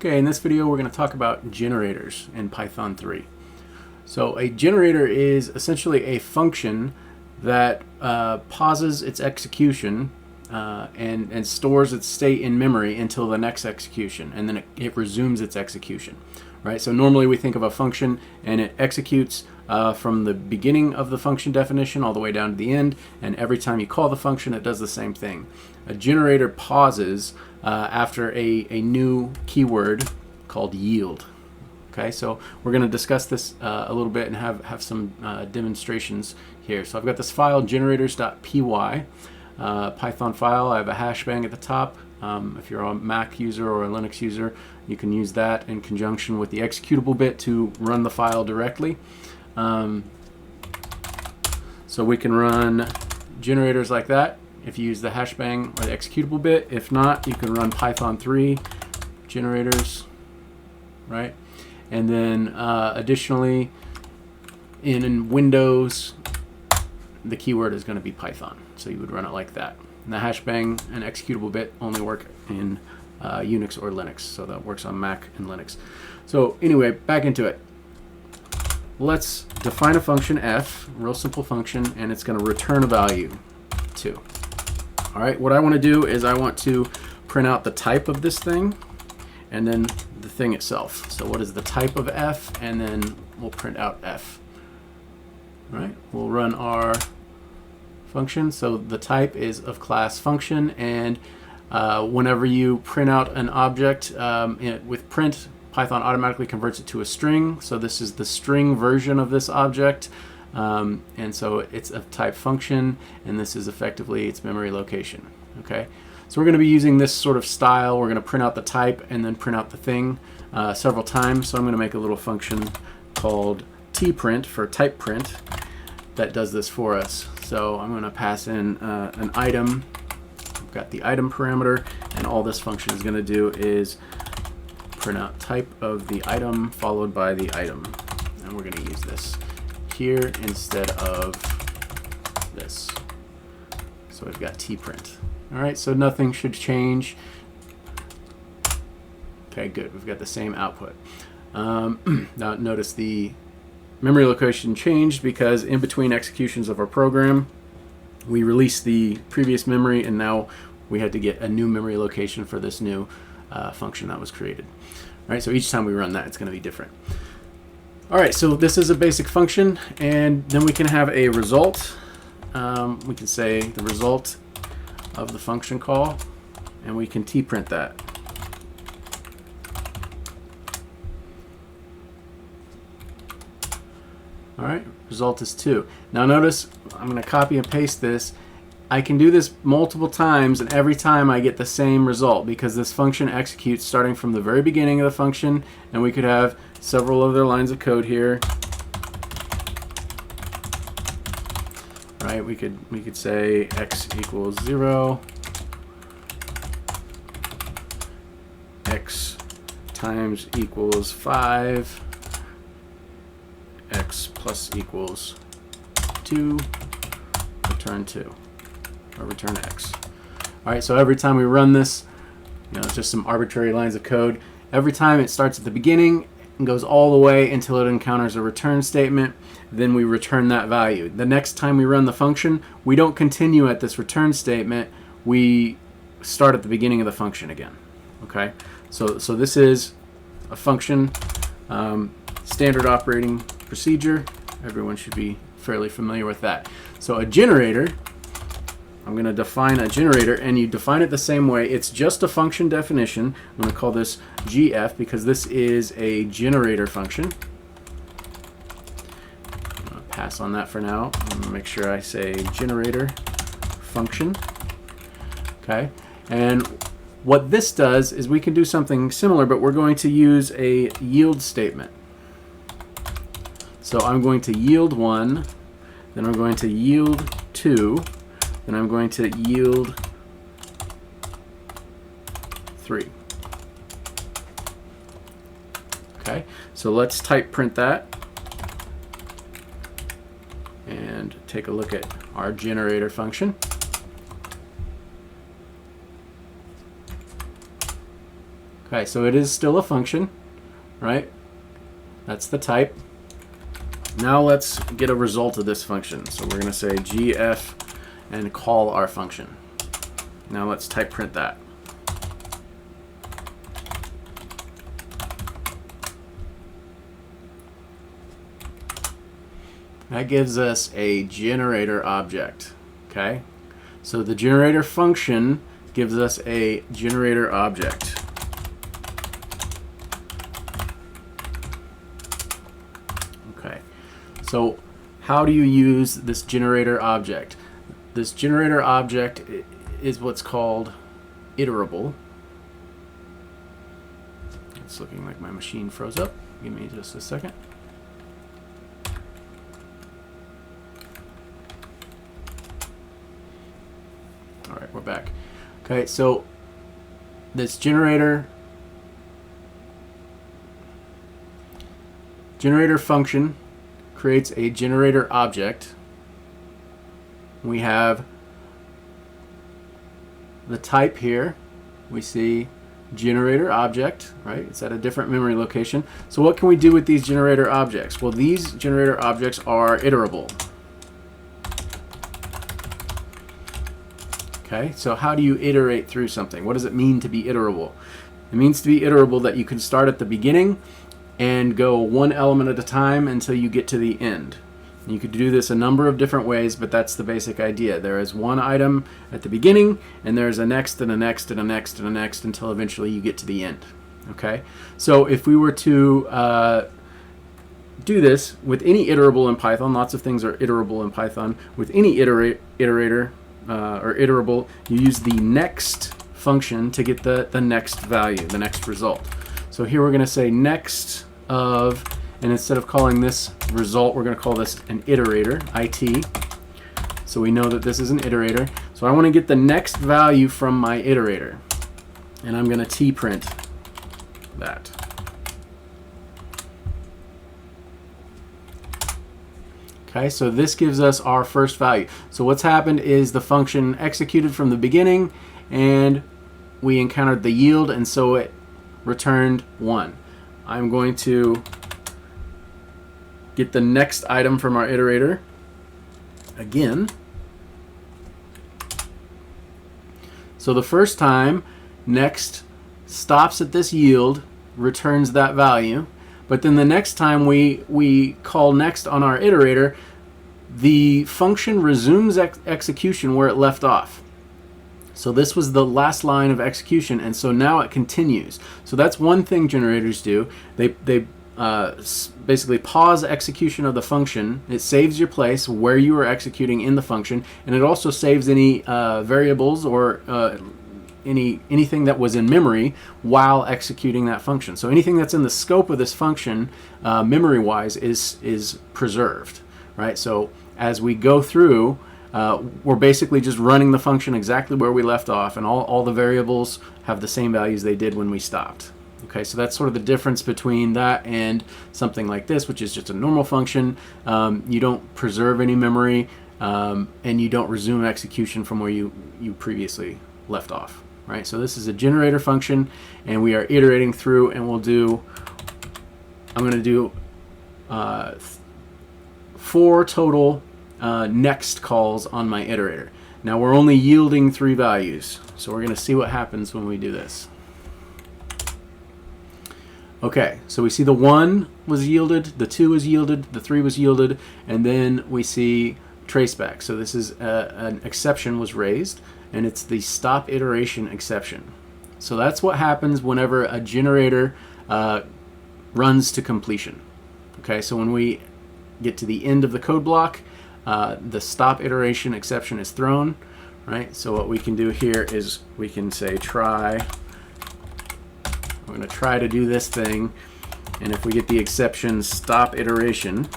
Okay, in this video we're going to talk about generators in Python 3. So a generator is essentially a function that pauses its execution and stores its state in memory until the next execution, and then it resumes its execution. Right? So normally we think of a function and it executes from the beginning of the function definition all the way down to the end, and every time you call the function it does the same thing. A generator pauses after a new keyword called yield. Okay, so we're going to discuss this a little bit and have some demonstrations here. So I've got this file, generators.py, Python file. I have a hashbang at the top. If you're a Mac user or a Linux user, you can use that in conjunction with the executable bit to run the file directly. So we can run generators like that if you use the hashbang or the executable bit. If not, you can run Python 3 generators, right? And then additionally, in Windows, the keyword is going to be Python. So you would run it like that. And the hashbang and executable bit only work in Unix or Linux. So that works on Mac and Linux. So anyway, back into it. Let's define a function f, a real simple function, and it's going to return a value 2. All right, what I want to do is I want to print out the type of this thing and then the thing itself. So what is the type of f, and then we'll print out f. All right, we'll run our function. So the type is of class function, and whenever you print out an object with print, Python automatically converts it to a string. So this is the string version of this object. And so it's a type function, and this is effectively its memory location. Okay, so we're going to be using this sort of style. We're going to print out the type and then print out the thing several times. So I'm going to make a little function called tprint for type print that does this for us. So I'm going to pass in an item. I've got the item parameter, and all this function is going to do is print out type of the item followed by the item, and we're going to use this here instead of this. So we've got tprint. All right, so nothing should change. Okay, good. We've got the same output. Now notice the memory location changed because in between executions of our program, we released the previous memory, and now we had to get a new memory location for this new function that was created. All right, so each time we run that, it's going to be different. All right, so this is a basic function, and then we can have a result. We can say the result of the function call, and we can tprint that. All right, result is 2. Now notice, I'm going to copy and paste this. I can do this multiple times, and every time I get the same result because this function executes starting from the very beginning of the function, and we could have several other lines of code here. Right? We could say x equals 0, x times equals 5, x plus equals 2, return 2. Or return x. All right, so every time we run this, it's just some arbitrary lines of code. Every time it starts at the beginning and goes all the way until it encounters a return statement, then we return that value. The next time we run the function, we don't continue at this return statement. We start at the beginning of the function again. Okay, so this is a function, standard operating procedure. Everyone should be fairly familiar with that. So a generator, I'm going to define a generator, and you define it the same way. It's just a function definition. I'm going to call this gf because this is a generator function. I'm going to pass on that for now. I'm going to make sure I say generator function. Okay, and what this does is we can do something similar, but we're going to use a yield statement. So I'm going to yield 1, then I'm going to yield 2, then I'm going to yield 3. Okay, so let's type print that and take a look at our generator function. Okay, so it is still a function, right? That's the type. Now let's get a result of this function. So we're going to say gf and call our function. Now let's type print that. That gives us a generator object. Okay, so the generator function gives us a generator object. Okay, so how do you use this generator object? This generator object is what's called iterable. It's looking like my machine froze up. Give me just a second. All right, we're back. Okay, so this generator function creates a generator object. We have the type here. We see generator object, right? It's at a different memory location. So what can we do with these generator objects? Well, these generator objects are iterable. Okay, so how do you iterate through something? What does it mean to be iterable? It means to be iterable that you can start at the beginning and go one element at a time until you get to the end. You could do this a number of different ways, but that's the basic idea. There is one item at the beginning, and there's a next and a next and a next and a next until eventually you get to the end. Okay, so if we were to do this with any iterable in Python, lots of things are iterable in Python. With any iterator or iterable, you use the next function to get the next value, the next result. So here we're going to say next of, and instead of calling this result, we're going to call this an iterator, it. So we know that this is an iterator. So I want to get the next value from my iterator, and I'm going to tprint that. Okay, so this gives us our first value. So what's happened is the function executed from the beginning, and we encountered the yield, and so it returned 1. I'm going to get the next item from our iterator again. So the first time, next stops at this yield, returns that value. But then the next time we call next on our iterator, the function resumes execution where it left off. So this was the last line of execution, and so now it continues. So that's one thing generators do. They basically pause execution of the function. It saves your place where you are executing in the function, and it also saves any variables or anything that was in memory while executing that function. So anything that's in the scope of this function, memory-wise, is preserved, right? So as we go through, we're basically just running the function exactly where we left off, and all the variables have the same values they did when we stopped. Okay, so that's sort of the difference between that and something like this, which is just a normal function. You don't preserve any memory, and you don't resume execution from where you previously left off. Right, so this is a generator function, and we are iterating through, and I'm going to do 4 total next calls on my iterator. Now we're only yielding 3 values, so we're going to see what happens when we do this. Okay, so we see the 1 was yielded, the 2 was yielded, the 3 was yielded, and then we see traceback. So this is an exception was raised, and it's the stop iteration exception. So that's what happens whenever a generator runs to completion. Okay, so when we get to the end of the code block, the stop iteration exception is thrown, right? So what we can do here is we can say try. I'm going to try to do this thing, and if we get the exception stop iteration,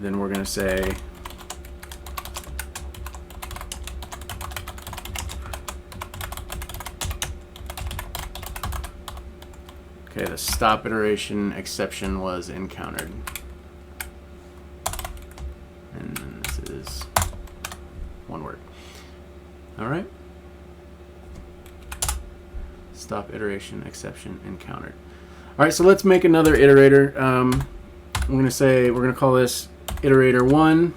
then we're going to say okay, the stop iteration exception was encountered. And this is one word. All right. stop iteration exception encountered. All right, so let's make another iterator. We're going to call this iterator 1,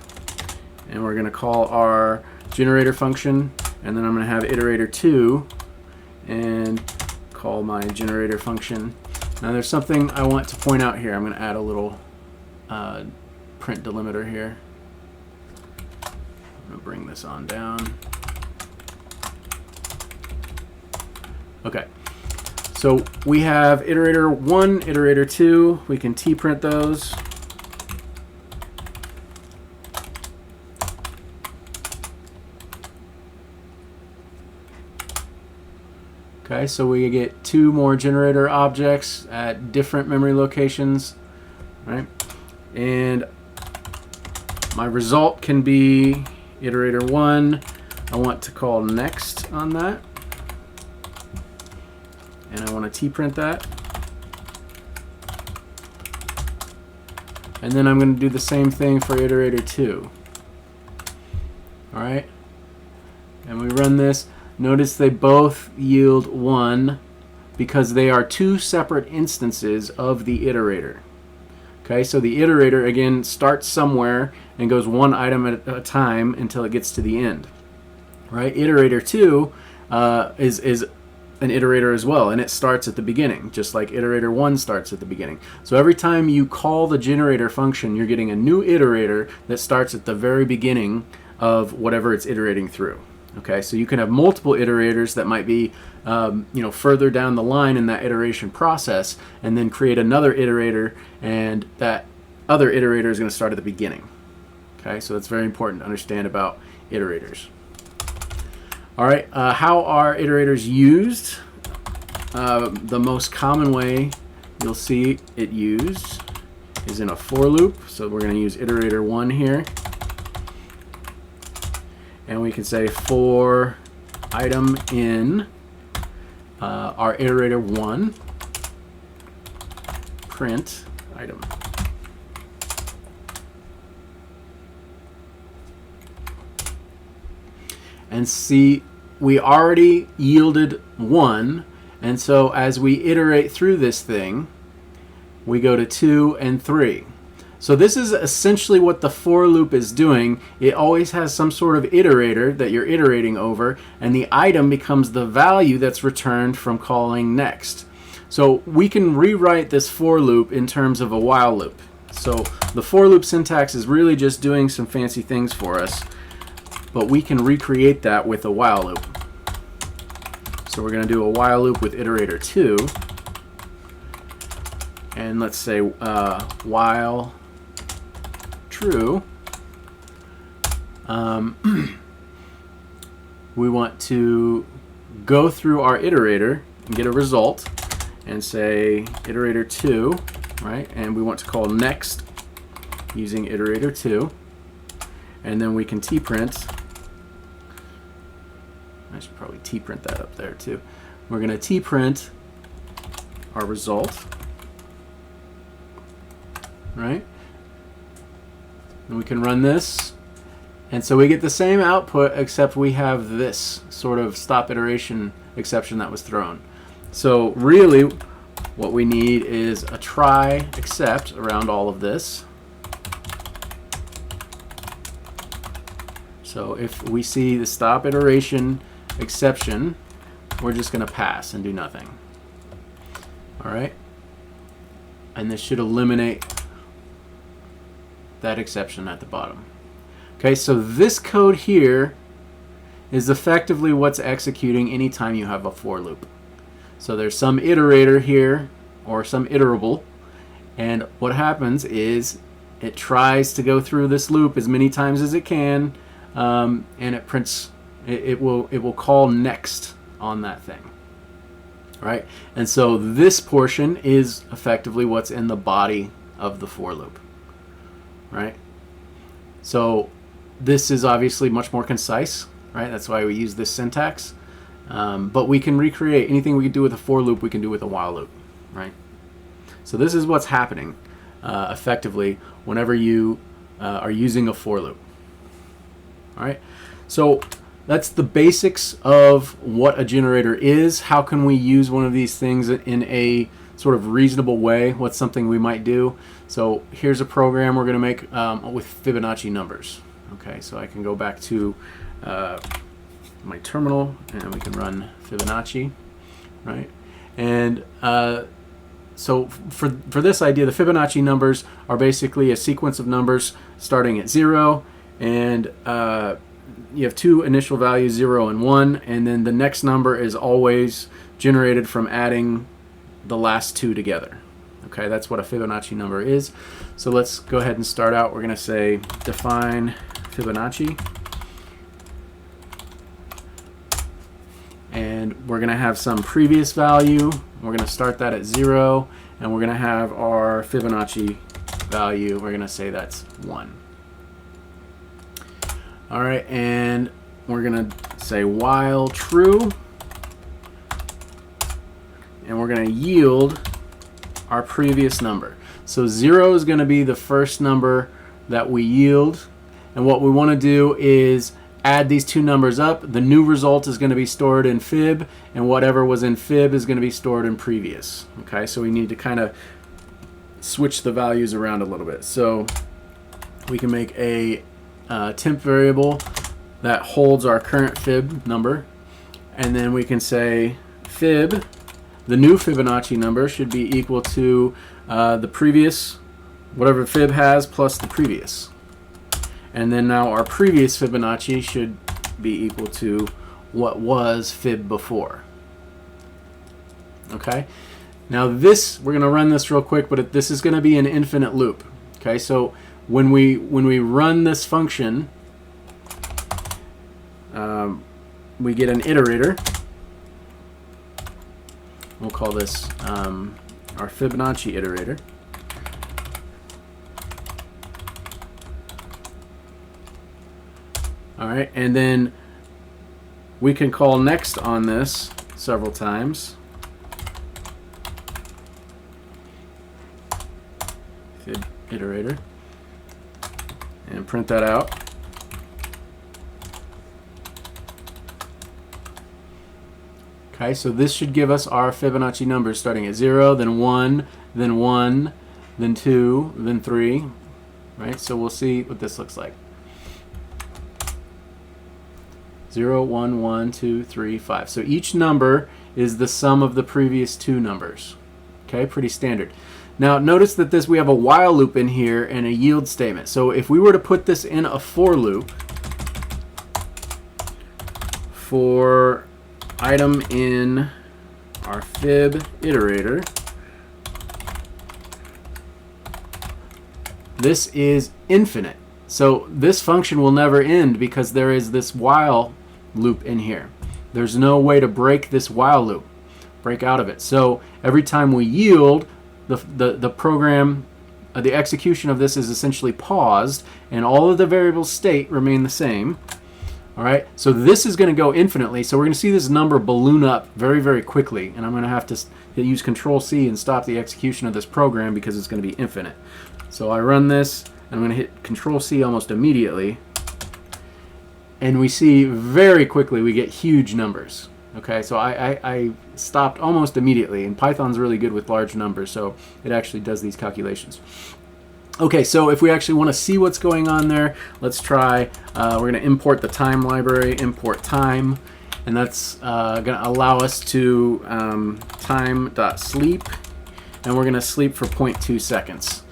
and we're going to call our generator function, and then I'm going to have iterator 2 and call my generator function. Now there's something I want to point out here. I'm going to add a little print delimiter here. I'm going to bring this on down. Okay, so we have iterator 1, iterator 2. We can t-print those. Okay, so we get 2 more generator objects at different memory locations, right? And my result can be iterator 1. I want to call next on that. And I want to t-print that. And then I'm going to do the same thing for iterator 2. All right? And we run this. Notice they both yield 1 because they are 2 separate instances of the iterator. Okay, so the iterator, again, starts somewhere and goes 1 item at a time until it gets to the end. Right? Iterator 2 is an iterator as well, and it starts at the beginning, just like iterator 1 starts at the beginning. So every time you call the generator function, you're getting a new iterator that starts at the very beginning of whatever it's iterating through. Okay, so you can have multiple iterators that might be further down the line in that iteration process, and then create another iterator, and that other iterator is going to start at the beginning. Okay, so that's very important to understand about iterators. All right, how are iterators used? The most common way you'll see it used is in a for loop. So we're going to use iterator 1 here. And we can say for item in our iterator 1, print item. And see, we already yielded 1, and so as we iterate through this thing, we go to 2 and 3. So this is essentially what the for loop is doing. It always has some sort of iterator that you're iterating over, and the item becomes the value that's returned from calling next. So we can rewrite this for loop in terms of a while loop. So the for loop syntax is really just doing some fancy things for us, but we can recreate that with a while loop. So we're going to do a while loop with iterator 2, and let's say while true, we want to go through our iterator and get a result and say iterator 2, right? And we want to call next using iterator 2, and then we can t-print. I should probably t-print that up there too. We're going to t-print our result, right? And we can run this, and so we get the same output, except we have this sort of stop iteration exception that was thrown. So really what we need is a try except around all of this. So if we see the stop iteration exception, we're just going to pass and do nothing. All right, and this should eliminate that exception at the bottom. Okay, so this code here is effectively what's executing anytime you have a for loop. So there's some iterator here, or some iterable, and what happens is it tries to go through this loop as many times as it can, and it prints. It will call next on that thing, right? And so this portion is effectively what's in the body of the for loop, right? So this is obviously much more concise, right? That's why we use this syntax. But we can recreate anything we can do with a for loop, we can do with a while loop, right? So this is what's happening effectively whenever you are using a for loop. All right. So that's the basics of what a generator is. How can we use one of these things in a sort of reasonable way? What's something we might do? So here's a program we're going to make with Fibonacci numbers. Okay, so I can go back to my terminal and we can run Fibonacci, right? And so for this idea, the Fibonacci numbers are basically a sequence of numbers starting at 0, and you have two initial values, 0 and 1, and then the next number is always generated from adding the last two together. Okay, that's what a Fibonacci number is. So let's go ahead and start out. We're going to say define Fibonacci. And we're going to have some previous value. We're going to start that at 0, and we're going to have our Fibonacci value. We're going to say that's 1. All right, and we're going to say while true, and we're going to yield our previous number. So 0 is going to be the first number that we yield, and what we want to do is add these two numbers up. The new result is going to be stored in fib, and whatever was in fib is going to be stored in previous. Okay, so we need to kind of switch the values around a little bit. So we can make a temp variable that holds our current fib number, and then we can say fib, the new Fibonacci number, should be equal to the previous, whatever fib has, plus the previous. And then now our previous Fibonacci should be equal to what was fib before. Okay, now this, we're going to run this real quick, but this is going to be an infinite loop. Okay, so when we run this function, we get an iterator. We'll call this our Fibonacci iterator. All right, and then we can call next on this several times. Fib iterator, and print that out. Okay, so this should give us our Fibonacci numbers starting at 0, then 1, then 1, then 2, then 3, right? So we'll see what this looks like. 0, 1, 1, 2, 3, 5. So each number is the sum of the previous two numbers. Okay, pretty standard. Now notice that we have a while loop in here and a yield statement. So if we were to put this in a for loop for item in our fib iterator, this is infinite. So this function will never end because there is this while loop in here. There's no way to break this while loop, break out of it. So every time we yield, the program, the execution of this is essentially paused, and all of the variables state remain the same. All right, so this is going to go infinitely. So we're going to see this number balloon up very, very quickly, and I'm going to have to use Control-C and stop the execution of this program because it's going to be infinite. So I run this, and I'm going to hit Control-C almost immediately, and we see very quickly we get huge numbers. Okay, so I stopped almost immediately, and Python's really good with large numbers, so it actually does these calculations. Okay, so if we actually want to see what's going on there, let's try, we're going to import the time library, import time, and that's going to allow us to time.sleep, and we're going to sleep for 0.2 seconds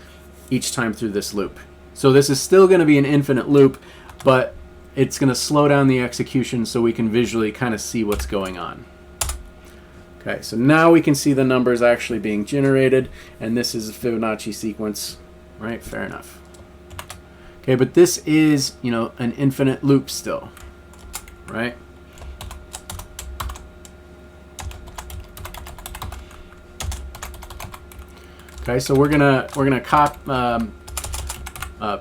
each time through this loop. So this is still going to be an infinite loop, but it's going to slow down the execution so we can visually kind of see what's going on. Okay, so now we can see the numbers actually being generated, and this is a Fibonacci sequence. Right, fair enough. Okay, but this is, you know, an infinite loop still, right? Okay, so we're gonna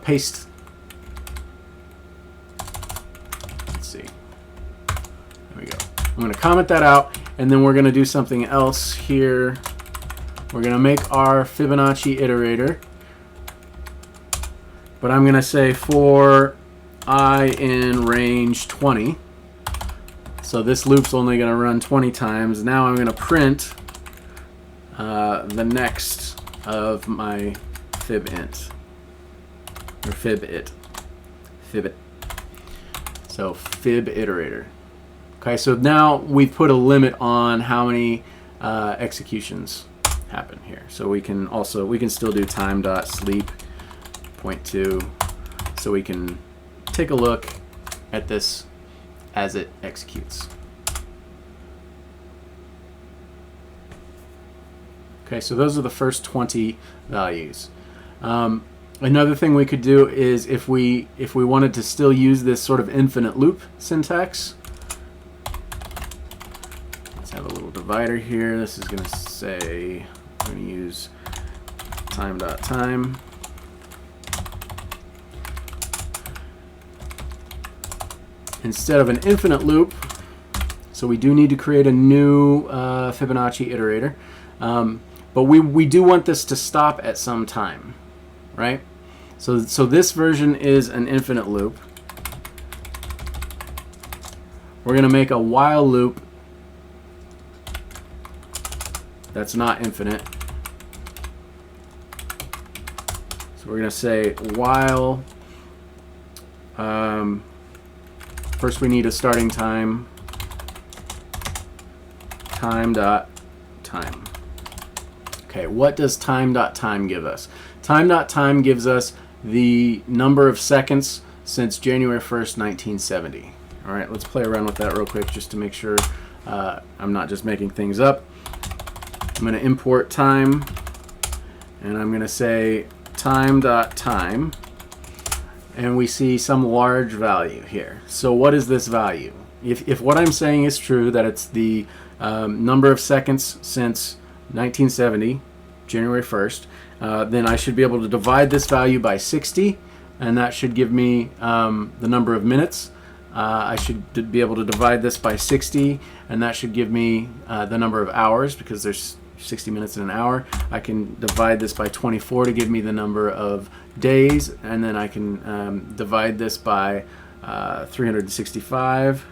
paste. Let's see. There we go. I'm gonna comment that out, and then we're gonna do something else here. We're gonna make our Fibonacci iterator. But I'm going to say for I in range 20, So this loop's only going to run 20 times. Now I'm going to print the next of my fibint, or fibit. So fib iterator. Okay, so now we've put a limit on how many executions happen here. So we can still do time.sleep 0.2, so we can take a look at this as it executes. Okay, so those are the first 20 values. Another thing we could do is if we wanted to still use this sort of infinite loop syntax, let's have a little divider here. This is going to say, I'm going to use time.time. Instead of an infinite loop, so we do need to create a new Fibonacci iterator, but we do want this to stop at some time, right? So this version is an infinite loop. We're going to make a while loop that's not infinite. So we're going to say while, first we need a starting time, time.time. Okay, what does time.time give us? Time.time gives us the number of seconds since January 1st, 1970. All right, let's play around with that real quick just to make sure I'm not just making things up. I'm going to import time, and I'm going to say time.time, and we see some large value here. So what is this value? If what I'm saying is true, that it's the number of seconds since 1970, January 1st, then I should be able to divide this value by 60, and that should give me the number of minutes. I should be able to divide this by 60, and that should give me the number of hours, because there's 60 minutes in an hour. I can divide this by 24 to give me the number of days, and then I can divide this by 365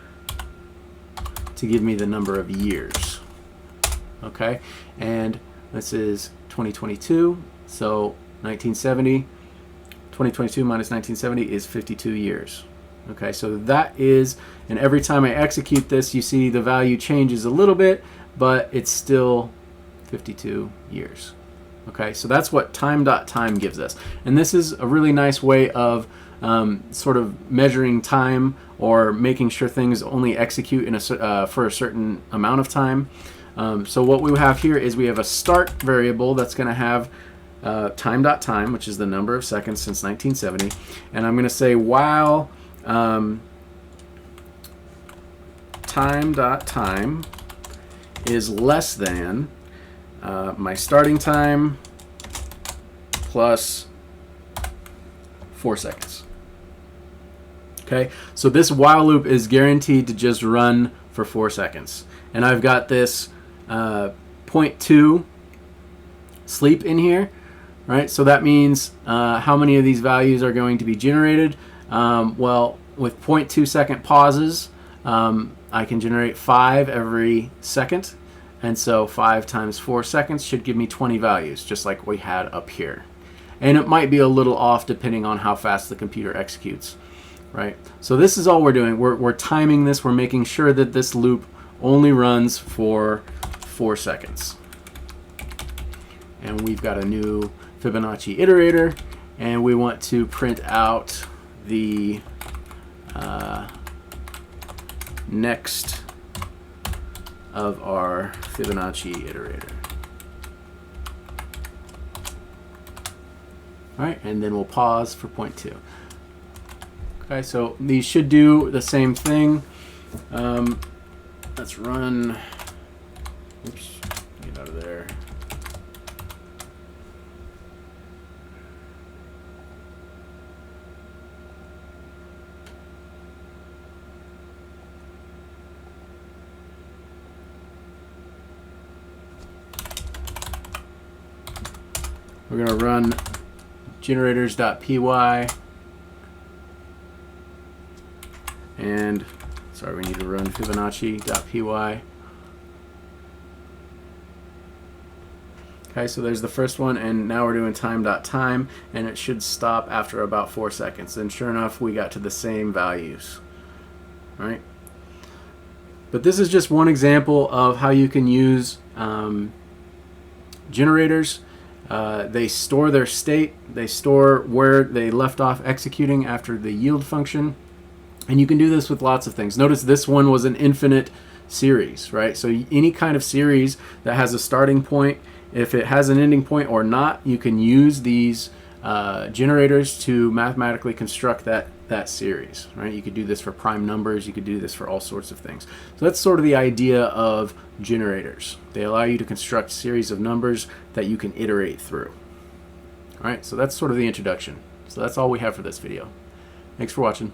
to give me the number of years. Okay, and this is 2022, so 1970, 2022 minus 1970 is 52 years. Okay, so that is, and every time I execute this, you see the value changes a little bit, but it's still 52 years. Okay, so that's what time.time gives us. And this is a really nice way of sort of measuring time, or making sure things only execute in for a certain amount of time. So what we have here is we have a start variable that's going to have time.time, which is the number of seconds since 1970. And I'm going to say while time.time is less than my starting time plus 4 seconds. Okay, so this while loop is guaranteed to just run for 4 seconds. And I've got this 0.2 sleep in here, right? So that means how many of these values are going to be generated? Well, with 0.2 second pauses, I can generate 5 every second. And so 5 times 4 seconds should give me 20 values, just like we had up here. And it might be a little off depending on how fast the computer executes, right? So this is all we're doing. We're timing this. We're making sure that this loop only runs for 4 seconds. And we've got a new Fibonacci iterator, and we want to print out the next of our Fibonacci iterator. All right, and then we'll pause for 0.2. Okay, so these should do the same thing. Let's run. Oops, get out of there. We're going to run generators.py, and sorry, we need to run Fibonacci.py. Okay, so there's the first one, and now we're doing time.time, and it should stop after about 4 seconds. And sure enough, we got to the same values. All right. But this is just one example of how you can use generators. They store their state. They store where they left off executing after the yield function. And you can do this with lots of things. Notice this one was an infinite series, right? So any kind of series that has a starting point, if it has an ending point or not, you can use these generators to mathematically construct that series, right? You could do this for prime numbers. You could do this for all sorts of things. So that's sort of the idea of generators. They allow you to construct a series of numbers that you can iterate through. All right, so that's sort of the introduction. So that's all we have for this video. Thanks for watching.